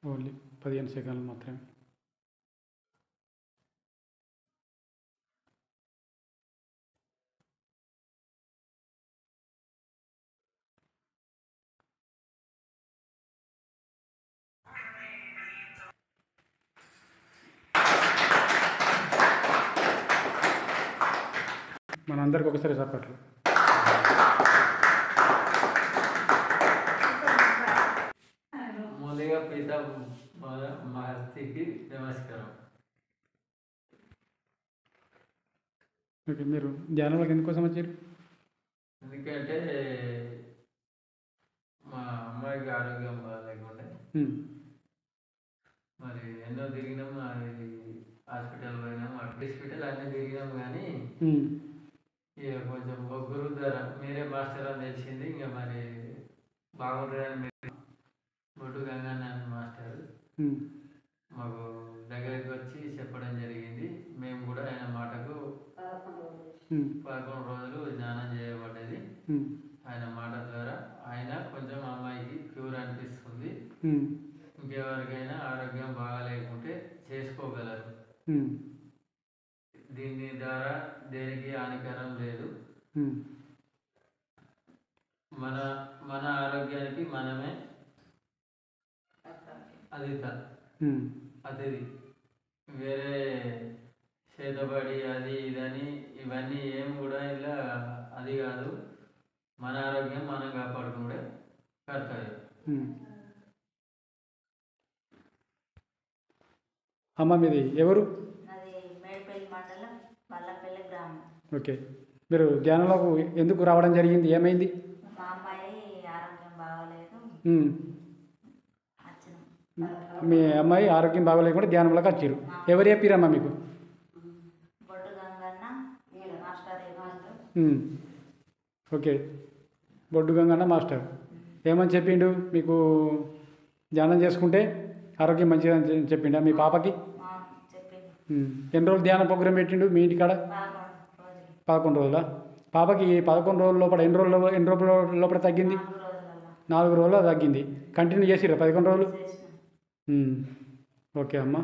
Only 15 సెకండ్లు మాత్రమే. మనందరికి ఒకసారి చప్పట్లు. ముందుగా పిత మహర్షికి నమస్కారం. ఓకే, మీరు ధ్యానంలోకి ఎందుకోసం వచ్చారు? ఎందుకంటే మా అమ్మాయికి ఆరోగ్యం బాగాలేకుండే మరి ఎన్నో తిరిగినాం, అది హాస్పిటల్ పోయినాం, హాస్పిటల్ అన్నీ తిరిగినాం. కానీ ఇక కొంచెం గురువు ద్వారా మీరే మాస్టర్ అని తెలిసింది. ఇంకా మరి బాగుంటుందని మీరు బొడ్డు గంగన్న మాస్టర్ మాకు దగ్గరికి వచ్చి చెప్పడం జరిగింది. మేము కూడా ఆయన మాటకు 11 రోజులు ధ్యానం చేయబడ్డది. ఆయన మాట ద్వారా ఆయన కొంచెం అమ్మాయికి క్యూర్ అనిపిస్తుంది. ఇంకెవరికైనా ఆరోగ్యం బాగాలేకుంటే చేసుకోగలరు. దీని ద్వారా దేనికి హానికరం లేదు. మన మన ఆరోగ్యానికి మనమే అతిథి. వేరే చేతబడి అది ఇదని ఇవన్నీ ఏం కూడా ఇలా అది కాదు. మన ఆరోగ్యం మనం కాపాడుకుంటే కర్తవ్యం. అమ్మ మీది ఎవరు? ఓకే, మీరు ధ్యానంలోకి ఎందుకు రావడం జరిగింది? ఏమైంది? మా అమ్మాయి ఆరోగ్యం బాగోలేదు. మీ అమ్మాయి ఆరోగ్యం బాగోలేకుండా ధ్యానంలోకి వచ్చారు. ఎవరు చెప్పారమ్మా మీకు? బొడ్డు గంగన్న మాస్టర్. ఓకే, బొడ్డు గంగన్న మాస్టర్ ఏమని చెప్పిండు మీకు? ధ్యానం చేసుకుంటే ఆరోగ్యం మంచిగా అని చెప్పిండా మీ పాపకి? ఎన్ని రోజులు ధ్యానం ప్రోగ్రాం పెట్టిండు మీ ఇంటికాడ? 11 రోజులా? పాపకి 11 రోజుల లోపల ఎన్ని రోజుల లోపల తగ్గింది? 4 రోజుల్లో తగ్గింది. కంటిన్యూ చేసిరా 11 రోజులు? ఓకే అమ్మ.